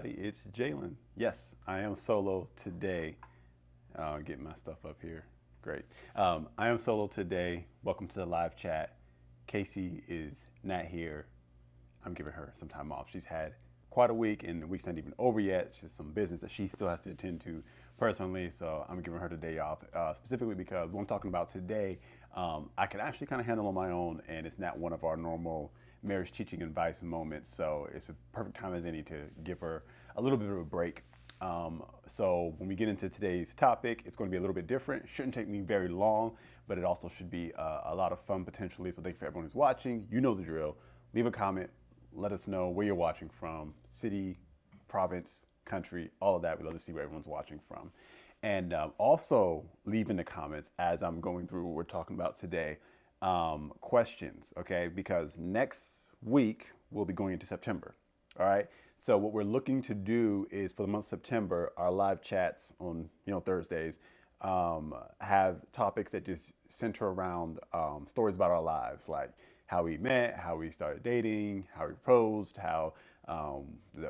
everybody. It's Jalen. Yes, I am solo today. Getting my stuff up here. Great. I am solo today. Welcome to the live chat. Cacie is not here. I'm giving her some time off. She's had quite a week, and the week's not even over yet. She's some business that she still has to attend to personally, so I'm giving her the day off, specifically because what I'm talking about today, I can actually kind of handle on my own, and it's not one of our normal marriage teaching advice moments, so it's a perfect time as any to give her a little bit of a break. So when we get into today's topic, it's going to be a little bit different. It shouldn't take me very long, but it also should be a lot of fun potentially. So thank you for everyone who's watching. You know the drill. Leave a comment. Let us know where you're watching from, city, province, country, all of that. We love to see where everyone's watching from. And also leave in the comments as I'm going through what we're talking about today, questions, okay? Because next week we'll be going into September, all right? So what we're looking to do is for the month of September, our live chats on Thursdays have topics that just center around stories about our lives, like how we met, how we started dating, how we proposed, how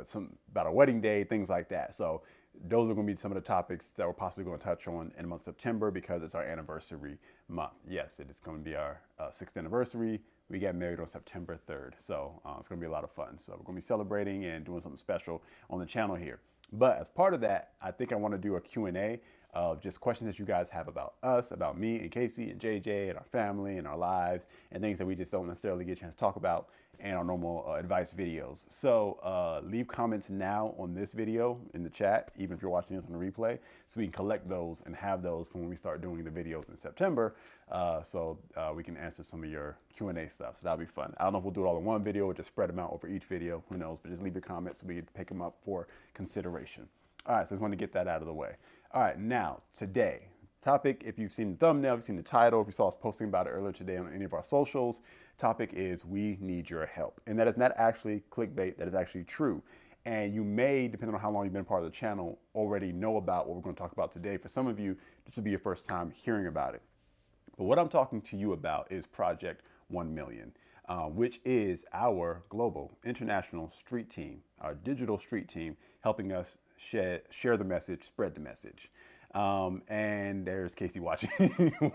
some about our wedding day, things like that. So those are going to be some of the topics that we're possibly going to touch on in the month of September because it's our anniversary month. Yes, it is going to be our 6th anniversary. We got married on September 3rd. So it's going to be a lot of fun. So we're going to be celebrating and doing something special on the channel here. But as part of that, I think I want to do a Q&A of just questions that you guys have about us, about me and Cacie and JJ and our family and our lives and things that we just don't necessarily get a chance to talk about in our normal advice videos. So leave comments now on this video in the chat, even if you're watching this on the replay, so we can collect those and have those for when we start doing the videos in September, so we can answer some of your Q&A stuff. So that'll be fun. I don't know if we'll do it all in one video or just spread them out over each video, who knows, but just leave your comments so we can pick them up for consideration. All right, so I just want to get that out of the way. All right, now, today, topic, if you've seen the thumbnail, if you've seen the title, if you saw us posting about it earlier today on any of our socials, topic is we need your help. And that is not actually clickbait, that is actually true. And you may, depending on how long you've been part of the channel, already know about what we're going to talk about today. For some of you, this will be your first time hearing about it. But what I'm talking to you about is Project 1 Million, which is our global international street team, our digital street team, helping us share the message, spread the message. And there's Cacie watching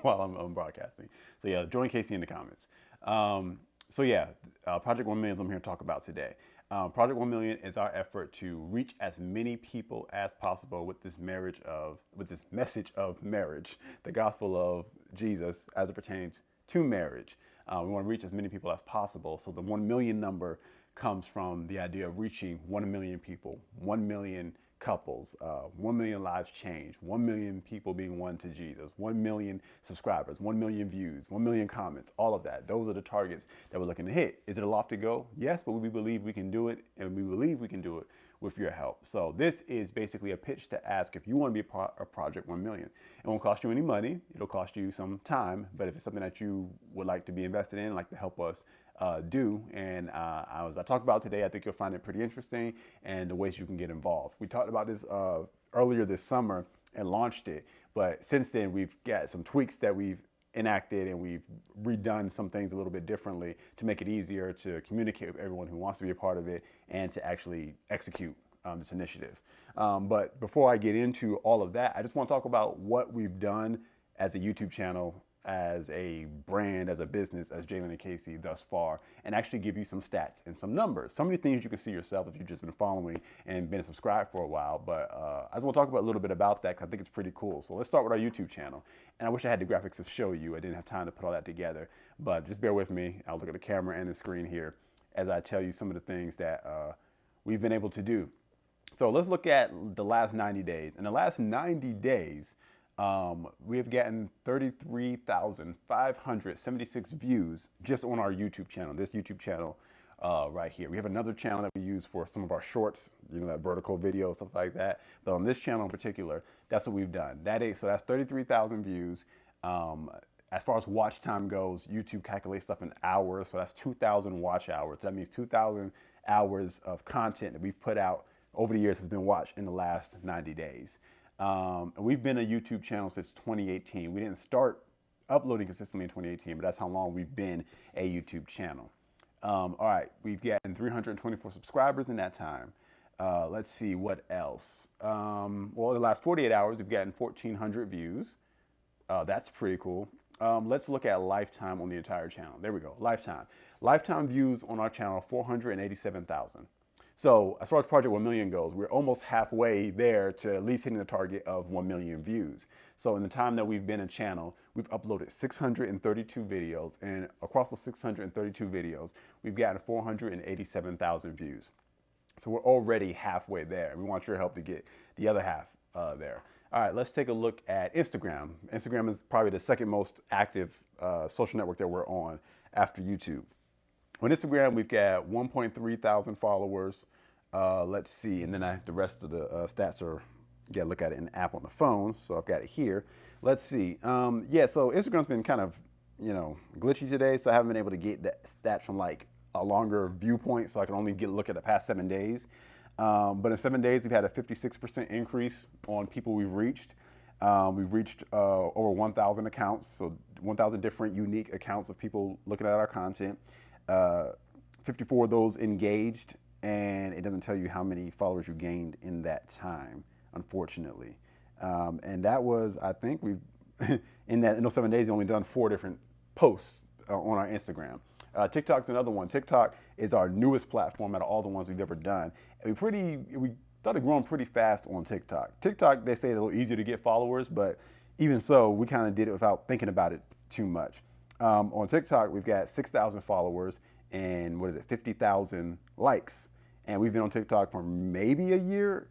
while I'm broadcasting. So yeah, join Cacie in the comments. Project 1 Million is what I'm here to talk about today. Project 1 Million is our effort to reach as many people as possible with this message of marriage, the gospel of Jesus as it pertains to marriage. We want to reach as many people as possible. So the 1 million number comes from the idea of reaching 1 million people, 1 million couples, 1 million lives changed, 1 million people being won to Jesus, 1 million subscribers, 1 million views, 1 million comments, all of that. Those are the targets that we're looking to hit. Is it a lofty goal? Yes, but we believe we can do it, and we believe we can do it with your help. So this is basically a pitch to ask if you want to be a part of Project 1 Million. It won't cost you any money. It'll cost you some time, but if it's something that you would like to be invested in, like to help us do, and as I talked about today, I think you'll find it pretty interesting and the ways you can get involved. We talked about this earlier this summer and launched it, but since then we've got some tweaks that we've enacted and we've redone some things a little bit differently to make it easier to communicate with everyone who wants to be a part of it and to actually execute this initiative. But before I get into all of that, I just want to talk about what we've done as a YouTube channel, as a brand, as a business, as Jalen and Cacie thus far, and actually give you some stats and some numbers. Some of the things you can see yourself if you've just been following and been subscribed for a while, but I just want to talk about a little bit about that because I think it's pretty cool. So let's start with our YouTube channel. And I wish I had the graphics to show you. I didn't have time to put all that together, but just bear with me. I'll look at the camera and the screen here as I tell you some of the things that we've been able to do. So let's look at the last 90 days. In the last 90 days, we have gotten 33,576 views just on our YouTube channel, this YouTube channel right here. We have another channel that we use for some of our shorts, that vertical video, stuff like that. But on this channel in particular, that's what we've done. So that's 33,000 views. As far as watch time goes, YouTube calculates stuff in hours. So that's 2,000 watch hours. So that means 2,000 hours of content that we've put out over the years has been watched in the last 90 days. And we've been a YouTube channel since 2018. We didn't start uploading consistently in 2018, but that's how long we've been a YouTube channel. All right, we've gotten 324 subscribers in that time. Let's see what else. Well, in the last 48 hours, we've gotten 1,400 views. That's pretty cool. Let's look at lifetime on the entire channel. There we go. Lifetime. Lifetime views on our channel, 487,000. So as far as Project 1 Million goes, we're almost halfway there to at least hitting the target of 1 million views. So in the time that we've been a channel, we've uploaded 632 videos, and across those 632 videos, we've gotten 487,000 views. So we're already halfway there. We want your help to get the other half there. All right, let's take a look at Instagram. Instagram is probably the second most active social network that we're on after YouTube. On Instagram, we've got 1.3 thousand followers. Let's see, and then the rest of the stats are, you gotta look at it in the app on the phone. So I've got it here. Let's see. Yeah, so Instagram's been kind of, glitchy today. So I haven't been able to get the stats from like a longer viewpoint. So I can only look at the past 7 days. But in 7 days, we've had a 56% increase on people we've reached. We've reached over 1,000 accounts, so 1,000 different unique accounts of people looking at our content. 54 of those engaged, and it doesn't tell you how many followers you gained in that time, unfortunately. And that was, I think we've, in those 7 days, we've only done 4 different posts on our Instagram. TikTok's another one. TikTok is our newest platform out of all the ones we've ever done. And we started growing pretty fast on TikTok. TikTok, they say, is a little easier to get followers, but even so, we kind of did it without thinking about it too much. On TikTok, we've got 6,000 followers and 50,000 likes. And we've been on TikTok for maybe a year.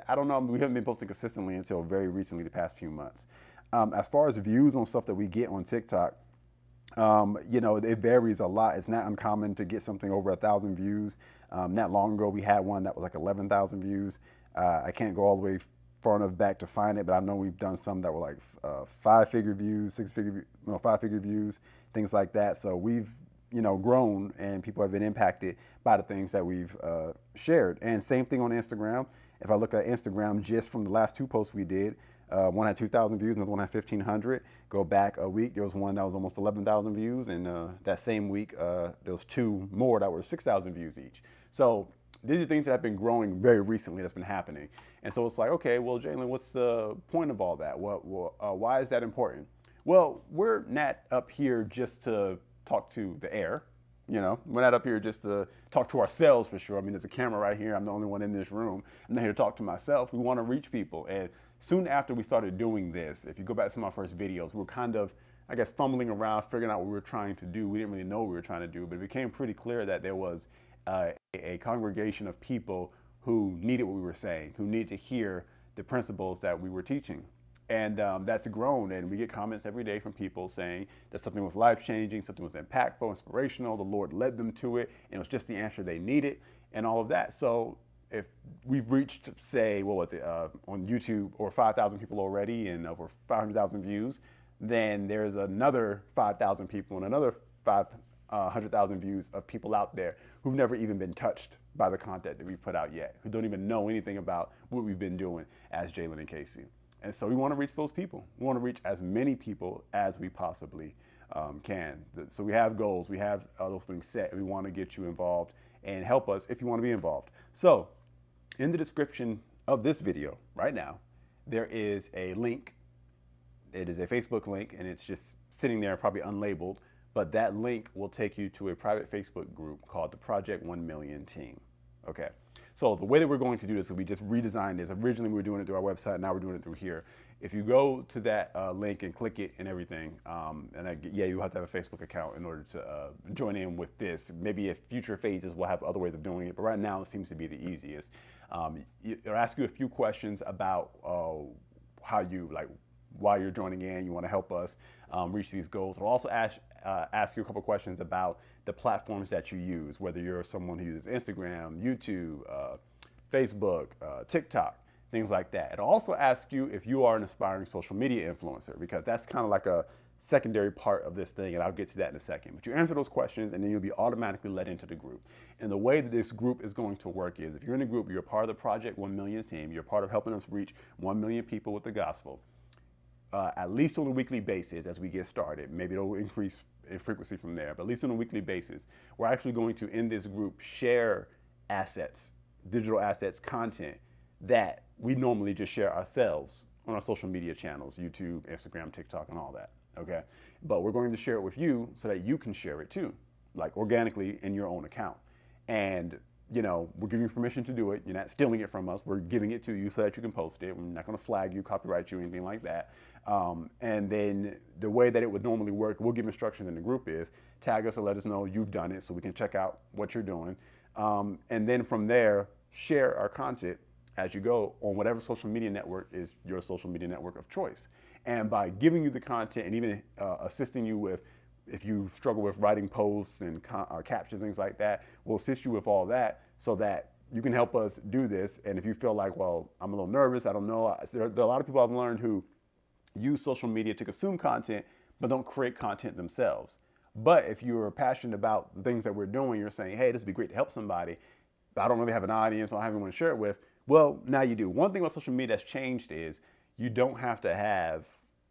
I don't know, we haven't been posting consistently until very recently, the past few months. As far as views on stuff that we get on TikTok, it varies a lot. It's not uncommon to get something over 1,000 views. Not long ago, we had one that was like 11,000 views. I can't go all the way far enough back to find it, but I know we've done some that were like 5-figure views, 5-figure views, things like that. So we've, grown, and people have been impacted by the things that we've shared. And same thing on Instagram. If I look at Instagram, just from the last 2 posts we did, one had 2,000 views, another one had 1,500. Go back a week, there was one that was almost 11,000 views, and that same week, there was 2 more that were 6,000 views each. So these are things that have been growing very recently that's been happening. And so it's like, okay, well, Jalen, what's the point of all that? Why is that important? Well, we're not up here just to talk to the air. We're not up here just to talk to ourselves for sure. I mean, there's a camera right here. I'm the only one in this room. I'm not here to talk to myself. We want to reach people. And soon after we started doing this, if you go back to some of our first videos, we were kind of, I guess, fumbling around, figuring out what we were trying to do. We didn't really know what we were trying to do, but it became pretty clear that there was a congregation of people who needed what we were saying, who needed to hear the principles that we were teaching. And that's grown, and we get comments every day from people saying that something was life-changing, something was impactful, inspirational, the Lord led them to it, and it was just the answer they needed, and all of that. So if we've reached, say, on YouTube, over 5,000 people already and over 500,000 views, then there's another 5,000 people and another 500,000 views of people out there who've never even been touched by the content that we put out yet, who don't even know anything about what we've been doing as Jalen and Cacie. And so we want to reach those people. We want to reach as many people as we possibly can. So we have goals. We have those things set. We want to get you involved and help us if you want to be involved. So in the description of this video right now, there is a link. It is a Facebook link, and it's just sitting there, probably unlabeled. But that link will take you to a private Facebook group called the Project 1 Million Team. Okay. So the way that we're going to do this is we just redesigned this. Originally, we were doing it through our website. Now we're doing it through here. If you go to that link and click it and everything, you have to have a Facebook account in order to join in with this. Maybe if future phases, we'll have other ways of doing it. But right now, it seems to be the easiest. It'll ask you a few questions about why you're joining in. You want to help us reach these goals. It'll also ask you a couple questions about the platforms that you use, whether you're someone who uses Instagram, YouTube, Facebook, TikTok, things like that. It'll also ask you if you are an aspiring social media influencer, because that's kind of like a secondary part of this thing, and I'll get to that in a second. But you answer those questions, and then you'll be automatically let into the group. And the way that this group is going to work is, if you're in a group, you're a part of the Project 1 Million team, you're part of helping us reach 1 million people with the gospel, at least on a weekly basis as we get started. Maybe it'll increase in frequency from there, but at least on a weekly basis, we're actually going to, in this group, share assets digital assets content that we normally just share ourselves on our social media channels, YouTube, Instagram, TikTok, and all that, okay? But we're going to share it with you so that you can share it too, like organically in your own account. And, you know, we're giving you permission to do it. You're not stealing it from us. We're giving it to you so that you can post it. We're not gonna flag you, copyright you, anything like that. And then the way that it would normally work, we'll give instructions in the group is tag us and let us know you've done it so we can check out what you're doing. And then from there, share our content as you go on whatever social media network is your social media network of choice. And by giving you the content and even assisting you with, if you struggle with writing posts and captions, things like that, we'll assist you with all that so that you can help us do this. And if you feel like, well, I'm a little nervous, I don't know, there are a lot of people I've learned who use social media to consume content, but don't create content themselves. But if you're passionate about the things that we're doing, you're saying, hey, this would be great to help somebody, but I don't really have an audience, I don't have anyone to share it with. Well, now you do. One thing about social media that's changed is you don't have to have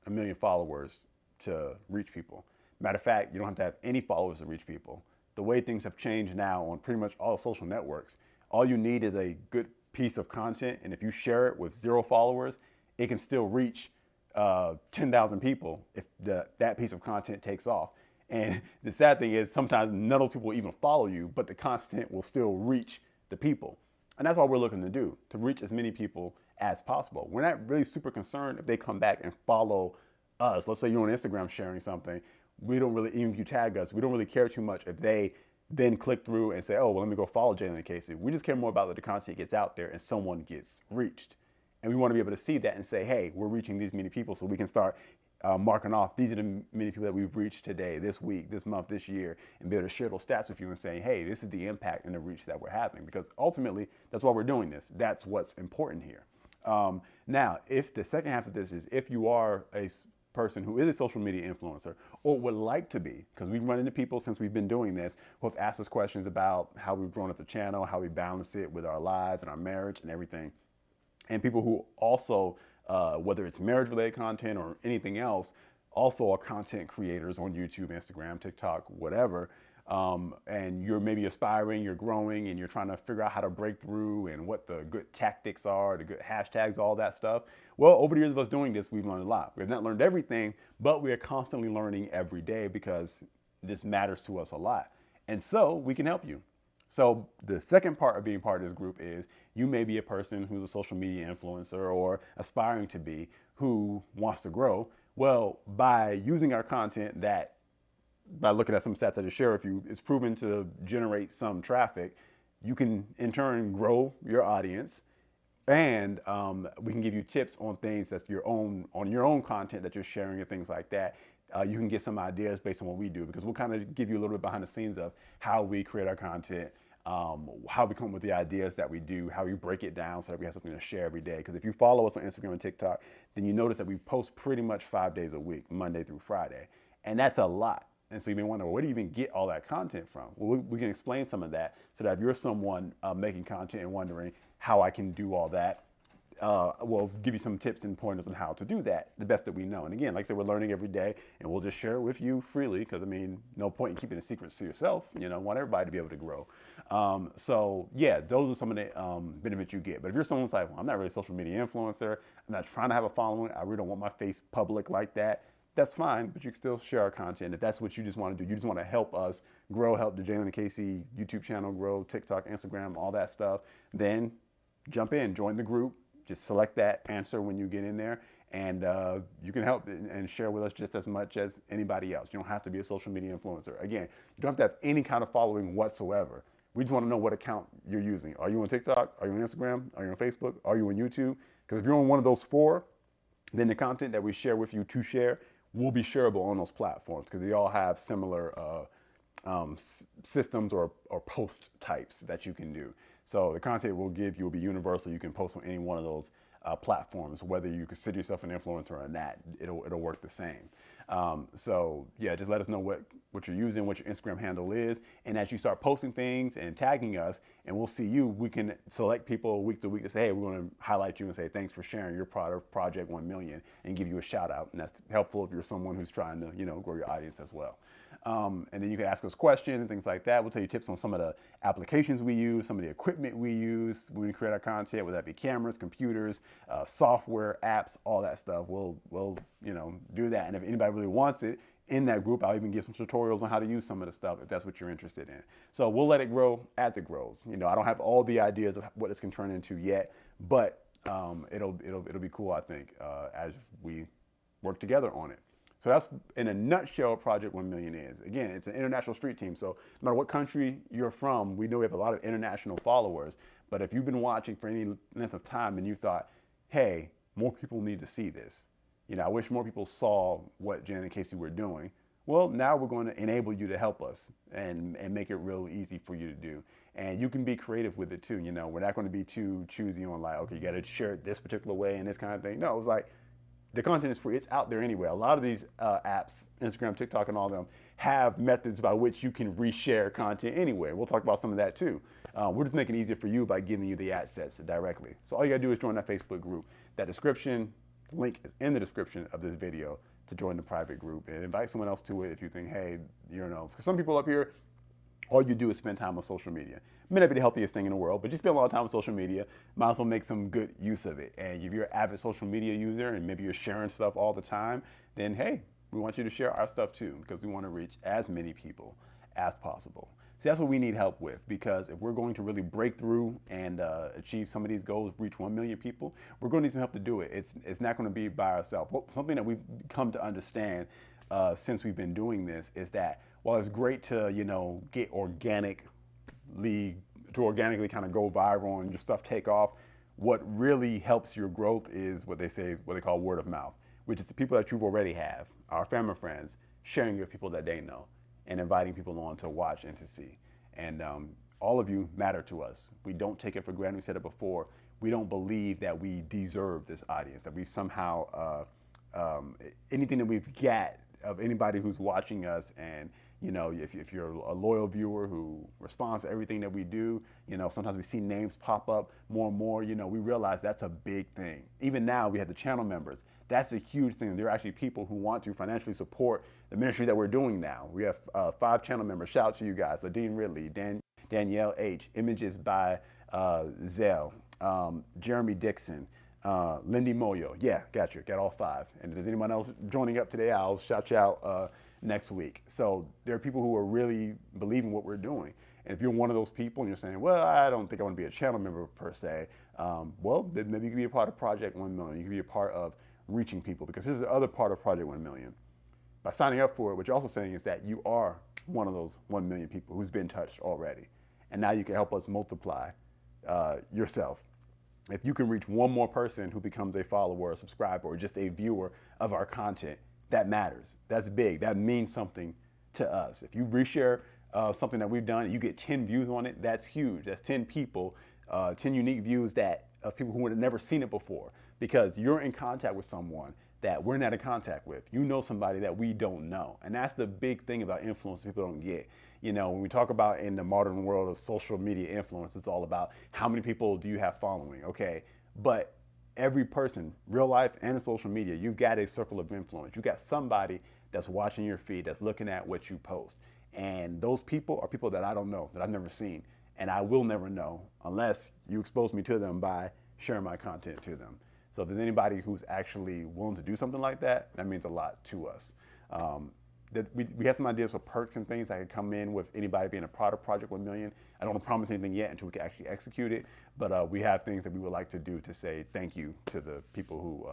1 million followers to reach people. Matter of fact, you don't have to have any followers to reach people. The way things have changed now on pretty much all social networks, all you need is a good piece of content. And if you share it with 0 followers, it can still reach 10,000 people if that piece of content takes off. And the sad thing is sometimes none of those people will even follow you, but the content will still reach the people. And that's all we're looking to do, to reach as many people as possible. We're not really super concerned if they come back and follow us. Let's say you're on Instagram sharing something. We don't really, even if you tag us, we don't really care too much if they then click through and say, oh, well, let me go follow Jalen and Cacie. We just care more about that the content gets out there and someone gets reached. And we want to be able to see that and say, hey, we're reaching these many people, so we can start marking off, these are the many people that we've reached today, this week, this month, this year, and be able to share those stats with you and say, hey, this is the impact and the reach that we're having. Because ultimately, that's why we're doing this. That's what's important here. Now, if the second half of this is if you are a person who is a social media influencer or would like to be, because we've run into people since we've been doing this who have asked us questions about how we've grown as a channel, how we balance it with our lives and our marriage and everything. And people who also, whether it's marriage related content or anything else, also are content creators on YouTube, Instagram, TikTok, whatever. And you're maybe aspiring, you're growing, and you're trying to figure out how to break through and what the good tactics are, the good hashtags, all that stuff. Well, over the years of us doing this, we've learned a lot. We have not learned everything, but we are constantly learning every day because this matters to us a lot. And so we can help you. So the second part of being part of this group is you may be a person who's a social media influencer or aspiring to be who wants to grow. Well, by using our content that, by looking at some stats I just shared with you, it's proven to generate some traffic, you can in turn grow your audience, and we can give you tips on things that's your own content that you're sharing and things like that. You can get some ideas based on what we do, because we'll kind of give you a little bit behind the scenes of how we create our content, how we come up with the ideas that we do, how we break it down so that we have something to share every day. Because if you follow us on Instagram and TikTok, then you notice that we post pretty much 5 days a week, Monday through Friday. And that's a lot. And so you may wonder, well, where do you even get all that content from? Well, we can explain some of that so that if you're someone making content and wondering how I can do all that, we'll give you some tips and pointers on how to do that the best that we know. And again, like I said, we're learning every day, and we'll just share it with you freely, because I mean, no point in keeping the secrets to yourself. You know, want everybody to be able to grow. So yeah, those are some of the benefits you get. But if you're someone who's like, well, I'm not really a social media influencer, I'm not trying to have a following, I really don't want my face public like that, that's fine, but you can still share our content. If that's what you just want to do, you just want to help us grow, help the Jalen and Cacie YouTube channel grow, TikTok, Instagram, all that stuff, then jump in, join the group. Just select that answer when you get in there, and you can help and share with us just as much as anybody else. You don't have to be a social media influencer. Again, you don't have to have any kind of following whatsoever. We just want to know what account you're using. Are you on TikTok? Are you on Instagram? Are you on Facebook? Are you on YouTube? Because if you're on one of those 4, then the content that we share with you to share will be shareable on those platforms, because they all have similar systems or post types that you can do. So the content we'll give you will be universal. You can post on any one of those platforms, whether you consider yourself an influencer or not. It'll work the same. So yeah, just let us know what you're using, what your Instagram handle is, and as you start posting things and tagging us, and we'll see you, we can select people week to week to say, hey, we're going to highlight you and say thanks for sharing your project 1 million, and give you a shout out. And that's helpful if you're someone who's trying to, you know, grow your audience as well. And then you can ask us questions and things like that. We'll tell you tips on some of the applications we use, some of the equipment we use when we create our content, whether that be cameras, computers, software, apps, all that stuff. We'll do that. And if anybody really wants it in that group, I'll even give some tutorials on how to use some of the stuff if that's what you're interested in. So we'll let it grow as it grows. I don't have all the ideas of what this can turn into yet, but it'll be cool, I think, as we work together on it. So that's, in a nutshell, what Project 1 Million is. Again, it's an international street team. So no matter what country you're from, we know we have a lot of international followers. But if you've been watching for any length of time and you thought, hey, more people need to see this. I wish more people saw what Jen and Cacie were doing. Well, now we're going to enable you to help us and make it real easy for you to do. And you can be creative with it too. We're not going to be too choosy on like, okay, you got to share it this particular way and this kind of thing. No, it's like, the content is free. It's out there anyway. A lot of these apps, Instagram, TikTok, and all of them, have methods by which you can reshare content anyway. We'll talk about some of that too. We're just making it easier for you by giving you the assets directly. So all you gotta do is join that Facebook group. That description link is in the description of this video to join the private group, and invite someone else to it if you think, hey, because some people up here, all you do is spend time on social media. It may not be the healthiest thing in the world, but you spend a lot of time on social media, might as well make some good use of it. And if you're an avid social media user and maybe you're sharing stuff all the time, then hey, we want you to share our stuff too, because we want to reach as many people as possible. See, that's what we need help with, because if we're going to really break through and achieve some of these goals, reach 1 million people, we're going to need some help to do it. It's not going to be by ourselves. Something that we've come to understand since we've been doing this is that while it's great to, get organically kind of go viral and your stuff take off, what really helps your growth is what they call word of mouth, which is the people that you've already have, our family, friends, sharing with people that they know and inviting people on to watch and to see. And all of you matter to us. We don't take it for granted. We said it before. We don't believe that we deserve this audience, that we somehow, anything that we've got of anybody who's watching us, and if you're a loyal viewer who responds to everything that we do, sometimes we see names pop up more and more, we realize that's a big thing. Even now we have the channel members. That's a huge thing. There are actually people who want to financially support the ministry that we're doing now. We have 5 channel members. Shout out to you guys: Ladine Ridley, Danielle H, Images by Zell, Jeremy Dixon, Lindy Moyo. Yeah, got all 5. And if there's anyone else joining up today, I'll shout you out next week. So there are people who are really believing what we're doing. And if you're one of those people and you're saying, well, I don't think I want to be a channel member per se, well, then maybe you can be a part of Project 1 Million. You can be a part of reaching people, because here's the other part of Project 1 Million. By signing up for it, what you're also saying is that you are one of those 1 million people who's been touched already. And now you can help us multiply yourself. If you can reach one more person who becomes a follower, a subscriber, or just a viewer of our content, that matters. That's big. That means something to us. If you reshare something that we've done, you get 10 views on it, that's huge. That's 10 people, 10 unique views of people who would have never seen it before, because you're in contact with someone that we're not in contact with. You know somebody that we don't know. And that's the big thing about influence people don't get. When we talk about in the modern world of social media influence, it's all about how many people do you have following, okay? But every person, real life and in social media, you've got a circle of influence. You got somebody that's watching your feed, that's looking at what you post. And those people are people that I don't know, that I've never seen. And I will never know unless you expose me to them by sharing my content to them. So if there's anybody who's actually willing to do something like that, that means a lot to us. We have some ideas for perks and things that could come in with anybody being a part of Project 1 Million. I don't want to promise anything yet until we can actually execute it, but we have things that we would like to do to say thank you to the people who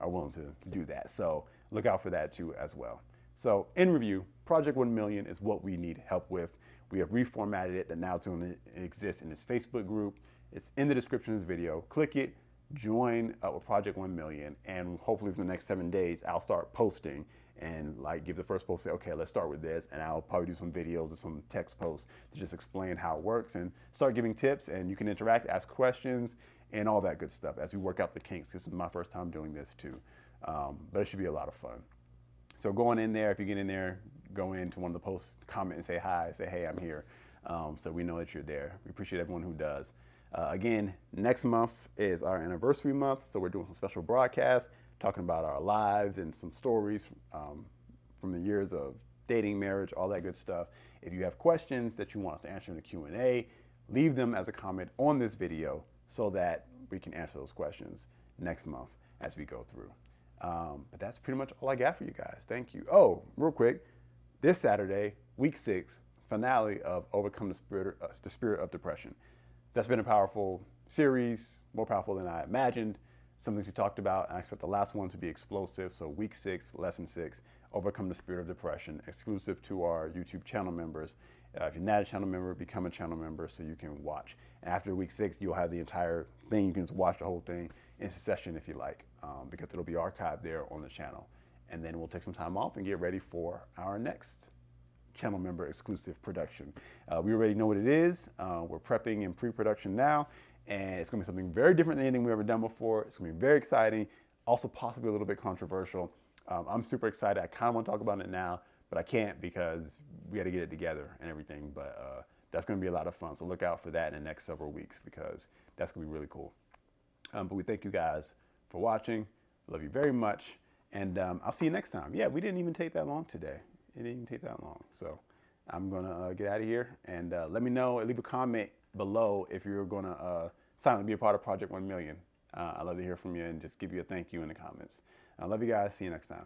are willing to do that. So look out for that too as well. So in review, Project 1 Million is what we need help with. We have reformatted it, that now it's going to exist in this Facebook group. It's in the description of this video. Click it, join with Project 1 Million, and hopefully for the next 7 days, I'll start posting and give the first post, say, okay, let's start with this. And I'll probably do some videos and some text posts to just explain how it works and start giving tips, and you can interact, ask questions, and all that good stuff as we work out the kinks. This is my first time doing this too. But it should be a lot of fun. So going in there, if you get in there, go into one of the posts, comment and say hi, say, hey, I'm here. So we know that you're there. We appreciate everyone who does. Again, next month is our anniversary month, so we're doing some special broadcasts, talking about our lives and some stories from the years of dating, marriage, all that good stuff. If you have questions that you want us to answer in the Q&A, leave them as a comment on this video so that we can answer those questions next month as we go through. But that's pretty much all I got for you guys. Thank you. Oh, real quick, this Saturday, week 6, finale of Overcome the Spirit of Depression. That's been a powerful series, more powerful than I imagined. Some things we talked about, and I expect the last one to be explosive. So week 6, lesson 6, Overcome the Spirit of Depression, exclusive to our YouTube channel members. If you're not a channel member, become a channel member so you can watch. And after week 6, you'll have the entire thing. You can just watch the whole thing in succession if you like, because it'll be archived there on the channel. And then we'll take some time off and get ready for our next channel member exclusive production. We already know what it is. We're prepping in pre-production now, and it's gonna be something very different than anything we've ever done before. It's gonna be very exciting, also possibly a little bit controversial. I'm super excited. I kind of want to talk about it now, but I can't because we got to get it together and everything. But that's going to be a lot of fun. So look out for that in the next several weeks because that's going to be really cool. But we thank you guys for watching. Love you very much. And I'll see you next time. Yeah, we didn't even take that long today. It didn't even take that long. So I'm going to get out of here. And let me know, leave a comment below if you're going to sign up to be a part of Project 1 Million. I'd love to hear from you and just give you a thank you in the comments. I love you guys. See you next time.